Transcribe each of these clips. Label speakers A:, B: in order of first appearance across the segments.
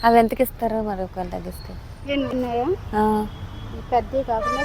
A: అవి ఎంతకిస్తారో మరి ఒకవేళ తగ్గిస్తే?
B: ఎన్ని ఉన్నాయా?
A: ఆ!
B: పెద్దవి కాకుండా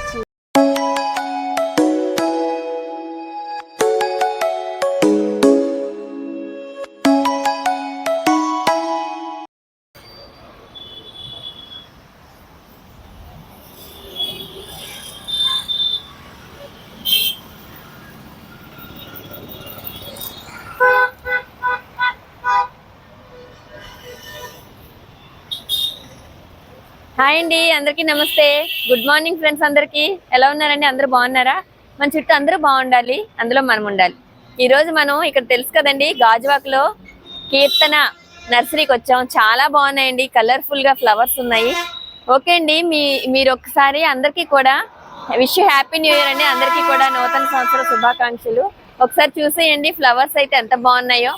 A: హాయ్ అండి, అందరికీ నమస్తే. Good morning friends. అందరికీ ఎలా ఉన్నారండి? అందరూ బాగున్నారా? మన చుట్టూ అందరూ బాగుండాలి, అందులో మనం ఉండాలి. ఈరోజు మనం ఇక్కడ తెలుసు కదండి, గాజువాకలో కీర్తన నర్సరీకి వచ్చాం. చాలా బాగున్నాయండి, కలర్ఫుల్గా ఫ్లవర్స్ ఉన్నాయి. ఓకే అండి, మీరు ఒకసారి అందరికీ కూడా విష్ హ్యాపీ న్యూ ఇయర్ అండి. అందరికీ కూడా నూతన సంవత్సర శుభాకాంక్షలు. ఒకసారి చూసేయండి, ఫ్లవర్స్ అయితే ఎంత బాగున్నాయో.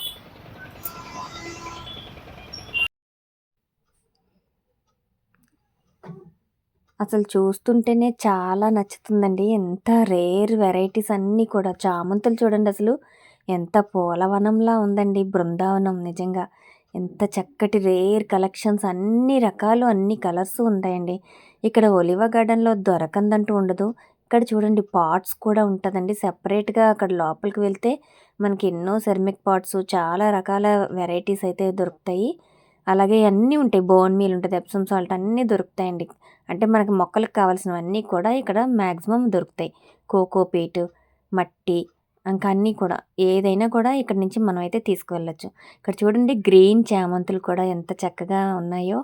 A: అసలు చూస్తుంటేనే చాలా నచ్చుతుందండి. ఎంత రేర్ వెరైటీస్ అన్నీ కూడా. చామంతులు చూడండి అసలు ఎంత పూలవనంలా ఉందండి, బృందావనం నిజంగా. ఎంత చక్కటి రేర్ కలెక్షన్స్, అన్ని రకాలు, అన్ని కలర్స్ ఉంటాయండి. ఇక్కడ ఒలివ గార్డెన్‌లో దొరకందంటూ ఉండదు. ఇక్కడ చూడండి పాట్స్ కూడా ఉంటదండి. సెపరేట్‌గా అక్కడ లోపలికి వెళ్తే మనకి ఎన్నో సెరమిక్ పాట్స్, చాలా రకాల వెరైటీస్ అయితే దొరుకుతాయి. అలాగే అన్నీ ఉంటాయి. బోన్ మీల్ ఉంటది, ఎప్సమ్ సాల్ట్ అన్నీ దొరుకుతాయండి. అంటే మనకి మొక్కలకు కావాల్సినవన్నీ కూడా ఇక్కడ మ్యాక్సిమం దొరుకుతాయి. కోకోపీట్, మట్టి, ఇంకా అన్నీ కూడా ఏదైనా కూడా ఇక్కడి నుంచి మనమైతే తీసుకువెళ్ళొచ్చు. ఇక్కడ చూడండి గ్రీన్ చామంతులు కూడా ఎంత చక్కగా ఉన్నాయో.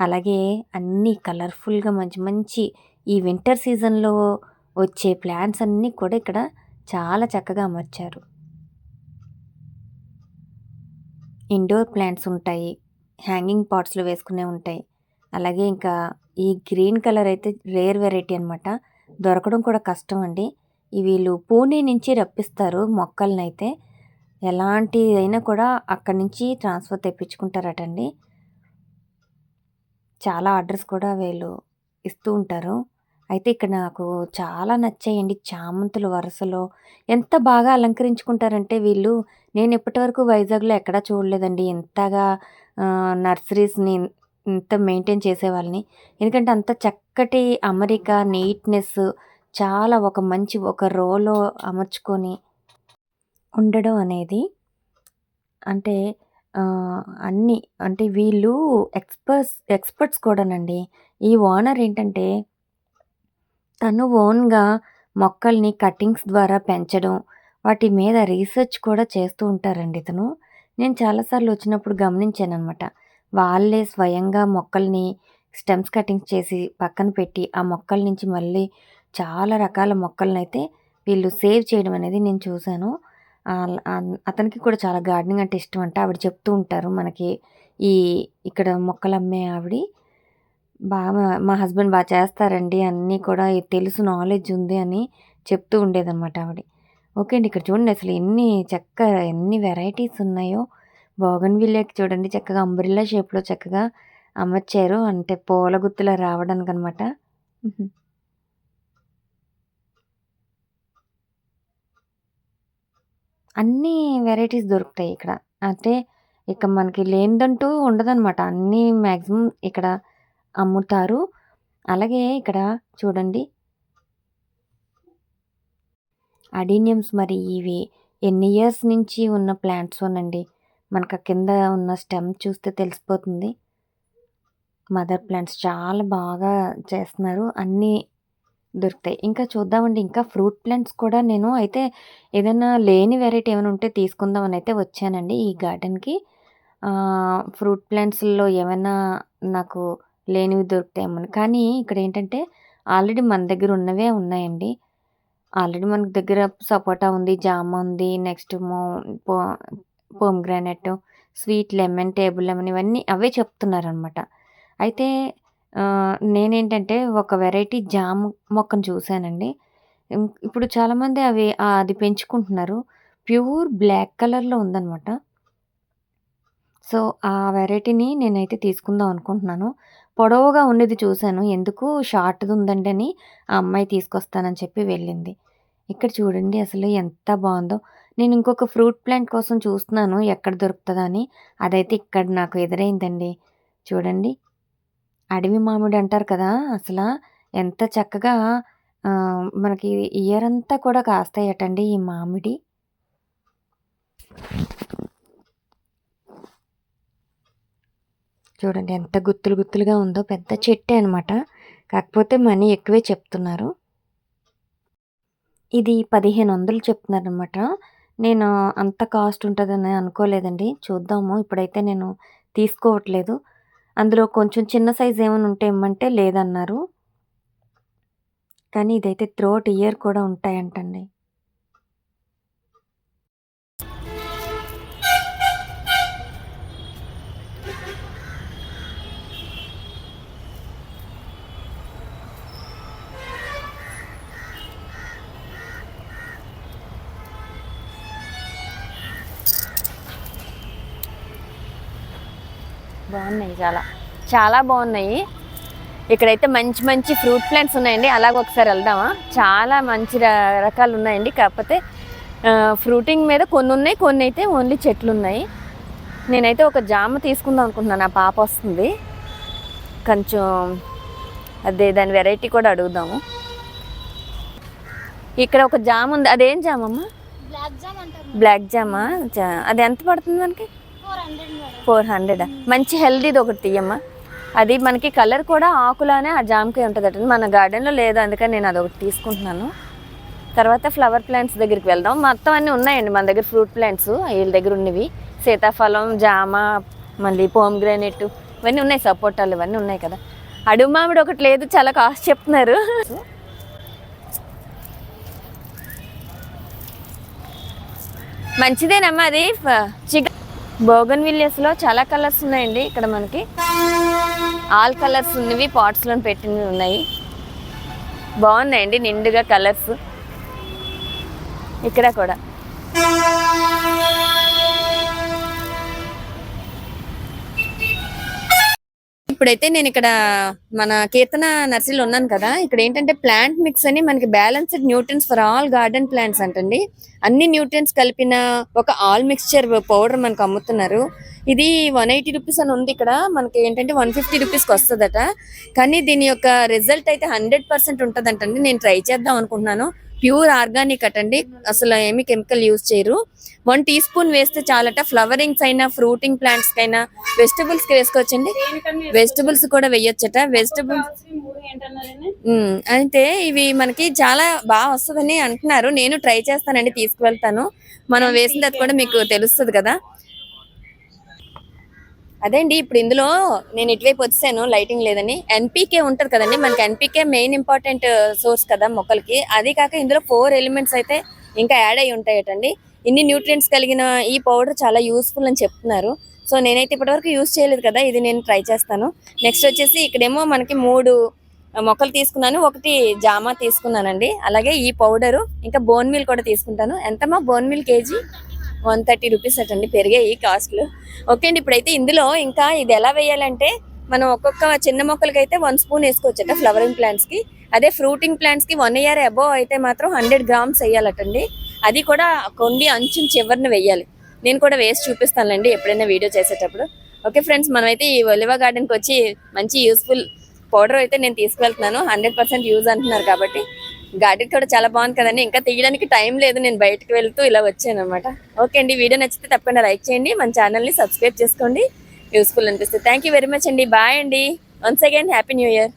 A: అలాగే అన్నీ కలర్‌ఫుల్‌గా మంచి మంచి ఈ వింటర్ సీజన్‌లో వచ్చే ప్లాంట్స్ అన్నీ కూడా ఇక్కడ చాలా చక్కగా అమర్చారు. ఇండోర్ ప్లాంట్స్ ఉంటాయి. హ్యాంగింగ్ పాట్స్‌లో వేసుకునేవి ఉంటాయి. అలాగే ఇంకా ఈ గ్రీన్ కలర్ అయితే రేర్ వెరైటీ అనమాట. దొరకడం కూడా కష్టం అండి. వీళ్ళు పూణే నుంచి రప్పిస్తారు మొక్కలనైతే. ఎలాంటిదైనా కూడా అక్కడి నుంచి ట్రాన్స్‌ఫర్ తెప్పించుకుంటారటండి. చాలా ఆర్డర్స్ కూడా వీళ్ళు ఇస్తూ ఉంటారు. అయితే ఇక్కడ నాకు చాలా నచ్చాయండి చామంతులు వరుసలో. ఎంత బాగా అలంకరించుకుంటారంటే వీళ్ళు, నేను ఇప్పటివరకు వైజాగ్‌లో ఎక్కడా చూడలేదండి ఇంతగా నర్సరీస్‌ని ఇంత మెయింటైన్ చేసేవాళ్ళని. ఎందుకంటే అంత చక్కటి అమరిక, నీట్‌నెస్, చాలా ఒక మంచి ఒక రోలో అమర్చుకొని ఉండడం అనేది అంటే అన్నీ అంటే వీళ్ళు ఎక్స్‌పర్ట్స్ కూడానండి. ఈ ఓనర్ ఏంటంటే తను ఓన్‌గా మొక్కల్ని కటింగ్స్ ద్వారా పెంచడం, వాటి మీద రీసెర్చ్ కూడా చేస్తూ ఉంటారండి ఇతను. నేను చాలా సార్లు వచ్చినప్పుడు గమనించాననమాట. వాళ్ళే స్వయంగా మొక్కల్ని స్టెమ్స్ కటింగ్స్ చేసి పక్కన పెట్టి, ఆ మొక్కల నుంచి మళ్ళీ చాలా రకాల మొక్కలనైతే వీళ్ళు సేవ్ చేయడం అనేది నేను చూశాను. అతనికి కూడా చాలా గార్డెనింగ్ అంటే ఇష్టమంట. ఆవిడ చెప్తూ ఉంటారు మనకి. ఈ ఇక్కడ మొక్కలమ్మే ఆవిడి. మా హస్బెండ్ చేస్తారండి అన్నీ కూడా, తెలుసు, నాలెడ్జ్ ఉంది అని చెప్తూ ఉండేదనమాట ఆవిడ. ఓకే అండి. ఇక్కడ చూడండి అసలు ఎన్ని వెరైటీస్ ఉన్నాయో. బోగన్‌విల్లియాకి చూడండి చక్కగా అంబ్రెల్లా షేప్‌లో చక్కగా అమర్చారు. అంటే పూల గుత్తులా రావడానికనమాట. హుహు. అన్నీ వెరైటీస్ దొరుకుతాయి ఇక్కడ. అంటే ఇక మనకి లేనిదంటూ ఉండదనమాట. అన్నీ మాక్సిమం ఇక్కడ అమ్ముతారు. అలాగే ఇక్కడ చూడండి అడీనియమ్స్, మరి ఇవి ఎన్ని ఇయర్స్ నుంచి ఉన్న ప్లాంట్సోనండి. మనకు కింద ఉన్న స్టెమ్ చూస్తే తెలిసిపోతుంది. మదర్ ప్లాంట్స్ చాలా బాగా చేస్తున్నారు. అన్నీ దొరుకుతాయి. ఇంకా చూద్దామండి, ఇంకా ఫ్రూట్ ప్లాంట్స్ కూడా నేను అయితే ఏదైనా లేని వెరైటీ ఏమైనా ఉంటే తీసుకుందామని అయితే వచ్చానండి ఈ గార్డెన్‌కి. ఫ్రూట్ ప్లాంట్స్‌లో ఏమైనా నాకు లేనివి దొరుకుతాయేమోని. కానీ ఇక్కడేంటంటే ఆల్రెడీ మన దగ్గర ఉన్నవే ఉన్నాయండి. ఆల్రెడీ మనకు దగ్గర సపోటా ఉంది, జామ ఉంది, నెక్స్ట్ పొ పోమ్‌గ్రానైట్, స్వీట్ లెమన్, టేబుల్ లెమన్ ఇవన్నీ అవే చెప్తున్నారనమాట. అయితే నేనేంటంటే ఒక వెరైటీ జామ మొక్కను చూసానండి. ఇప్పుడు చాలామంది అది పెంచుకుంటున్నారు. ప్యూర్ బ్లాక్ కలర్‌లో ఉందనమాట. సో, ఆ వెరైటీని నేనైతే తీసుకుందాం అనుకుంటున్నాను. పొడవుగా ఉన్నది చూసాను. ఎందుకు షార్ట్‌ది ఉందండి అని ఆ అమ్మాయి తీసుకొస్తానని చెప్పి వెళ్ళింది. ఇక్కడ చూడండి అసలు ఎంత బావుందో. నేను ఇంకొక ఫ్రూట్ ప్లాంట్ కోసం చూస్తున్నాను ఎక్కడ దొరుకుతదా అని. అదైతే ఇక్కడ నాకు ఎదురైందండి. చూడండి. అడవి మామిడి అంటారు కదా! అసల ఎంత చక్కగా మనకి ఇయర్ అంతా కూడా కాస్తాయటండి ఈ మామిడి. చూడండి ఎంత గుత్తులు గుత్తులుగా ఉందో. పెద్ద చెట్టే అనమాట. కాకపోతే మనీ ఎక్కువే చెప్తున్నారు. ఇది 1500 చెప్తున్నారనమాట. నేను అంత కాస్ట్ ఉంటదని అనుకోలేదండి. చూద్దాము. ఇప్పుడైతే నేను తీసుకోవట్లేదు. అందులో కొంచెం చిన్న సైజ్ ఏమైనా ఉంటే ఇమ్మంటే లేదన్నారు. కానీ ఇదైతే త్రూఅవుట్ ఇయర్ కూడా ఉంటాయంటండి. బాగున్నాయి చాలా. చాలా బాగున్నాయి. ఇక్కడైతే మంచి మంచి ఫ్రూట్ ప్లాంట్స్ ఉన్నాయండి. అలాగ ఒకసారి వెళ్దామా? చాలా మంచి రకాలు ఉన్నాయండి. కాకపోతే ఫ్రూటింగ్ మీద కొన్ని ఉన్నాయి, కొన్ని అయితే ఓన్లీ చెట్లు ఉన్నాయి. నేనైతే ఒక జామ తీసుకుందాం అనుకుంటున్నాను. నా పాప వస్తుంది, కొంచెం అదే దాని వెరైటీ కూడా అడుగుదాము. ఇక్కడ ఒక జామ ఉంది. అదేం జామమ్మా? బ్లాక్ జామా. అది ఎంత పడుతుంది మనకి? 400. మంచి హెల్దీది ఒకటి తీయమ్మా. అది మనకి కలర్ కూడా ఆకులానే ఆ జామకాయ ఉంటుందట. మన గార్డెన్లో లేదు, అందుకని నేను అదొకటి తీసుకుంటున్నాను. తర్వాత ఫ్లవర్ ప్లాంట్స్ దగ్గరికి వెళ్దాం. మొత్తం అన్నీ ఉన్నాయండి మన దగ్గర. ఫ్రూట్ ప్లాంట్స్ వీళ్ళ దగ్గర ఉన్నవి సీతాఫలం, జామ, మళ్ళీ పోమ్గ్రానైట్ ఇవన్నీ ఉన్నాయి. సపోటాలు ఇవన్నీ ఉన్నాయి కదా. అడుగు మామిడి ఒకటి లేదు, చాలా కాస్ట్ చెప్తున్నారు. మంచిదేనమ్మా అది. బోగన్ విలియస్లో చాలా కలర్స్ ఉన్నాయండి. ఇక్కడ మనకి ఆల్ కలర్స్ ఉన్నవి పాట్స్లో పెట్టినవి ఉన్నాయి. బాగున్నాయండి నిండుగా కలర్స్. ఇక్కడ కూడా ఇప్పుడైతే నేను ఇక్కడ మన కీర్తన నర్సరీలో ఉన్నాను కదా. ఇక్కడ ఏంటంటే ప్లాంట్ మిక్స్ అని మనకి balanced nutrients for all garden plants అంటండి. అన్ని న్యూట్రియన్స్ కలిపిన ఒక ఆల్ మిక్స్చర్ పౌడర్ మనకు అమ్ముతున్నారు. ఇది 180 రూపీస్ అని ఉంది. ఇక్కడ మనకి ఏంటంటే 150 రూపీస్కి వస్తుందట. కానీ దీని యొక్క రిజల్ట్ అయితే 100% ఉంటుందంటండి. నేను ట్రై చేద్దాం అనుకుంటున్నాను. ప్యూర్ ఆర్గానిక్ అటండి, అసలు ఏమి కెమికల్ యూజ్ చేయరు. 1 టీ స్పూన్ వేస్తే చాలట. ఫ్లవరింగ్స్ అయినా, ఫ్రూటింగ్ ప్లాంట్స్ కైనా, వెజిటబుల్స్ కి వేసుకోవచ్చండి. వెజిటబుల్స్ కూడా వేయొచ్చట. వెజిటబుల్స్ అయితే ఇవి మనకి చాలా బాగా వస్తుందని అంటున్నారు. నేను ట్రై చేస్తానండి, తీసుకువెళ్తాను. మనం వేసిన తర్వాత కూడా మీకు తెలుస్తుంది కదా. అదేండి ఇప్పుడు ఇందులో నేను ఇటువైపు వచ్చాను, లైటింగ్ లేదని. ఎన్పీకే ఉంటుంది కదండి మనకి. ఎన్పీకే మెయిన్ ఇంపార్టెంట్ సోర్స్ కదా మొక్కలకి. అది కాక ఇందులో 4 ఎలిమెంట్స్ అయితే ఇంకా యాడ్ అయి ఉంటాయటండి. ఇన్ని న్యూట్రియంట్స్ కలిగిన ఈ పౌడర్ చాలా యూస్ఫుల్ అని చెప్తున్నారు. సో నేనైతే ఇప్పటివరకు యూజ్ చేయలేదు కదా, ఇది నేను ట్రై చేస్తాను. నెక్స్ట్ వచ్చేసి ఇక్కడేమో మనకి 3 మొక్కలు తీసుకున్నాను, 1 జామా తీసుకున్నానండి. అలాగే ఈ పౌడరు, ఇంకా బోన్ మిల్ కూడా తీసుకుంటాను. ఎంతమ్మా బోన్ మిల్ కేజీ? 130 రూపీస్ అటండి. పెరిగాయి కాస్ట్లు. ఓకే అండి. ఇప్పుడైతే ఇందులో ఇంకా ఇది ఎలా వేయాలంటే, మనం ఒక్కొక్క చిన్న మొక్కలకి అయితే 1 స్పూన్ వేసుకోవచ్చట ఫ్లవరింగ్ ప్లాంట్స్ కి. అదే ఫ్రూటింగ్ ప్లాంట్స్ కి 1 ఇయర్ అబోవ్ అయితే మాత్రం 100 గ్రామ్స్ వేయాలటండి. అది కూడా కొండి అంచున చివరిని వేయాలి. నేను కూడా వేసి చూపిస్తానులేండి ఎప్పుడైనా వీడియో చేసేటప్పుడు. ఓకే ఫ్రెండ్స్, మనమైతే ఈ ఒలివా గార్డెన్కి వచ్చి మంచి యూస్ఫుల్ పౌడర్ అయితే నేను తీసుకువెళ్తున్నాను. 100% యూజ్ అంటున్నారు కాబట్టి. గార్డెన్ కూడా చాలా బాగుంది కదండి. ఇంకా తీయడానికి టైం లేదు, నేను బయటకు వెళ్తూ ఇలా వచ్చాను అనమాట. ఓకే అండి, వీడియో నచ్చితే తప్పకుండా లైక్ చేయండి, మన ఛానల్ని సబ్స్క్రైబ్ చేసుకోండి. యూస్ఫుల్ అనిపిస్తుంది. థ్యాంక్ యూ వెరీ మచ్ అండి. బాయ్ అండి. Once again happy new year.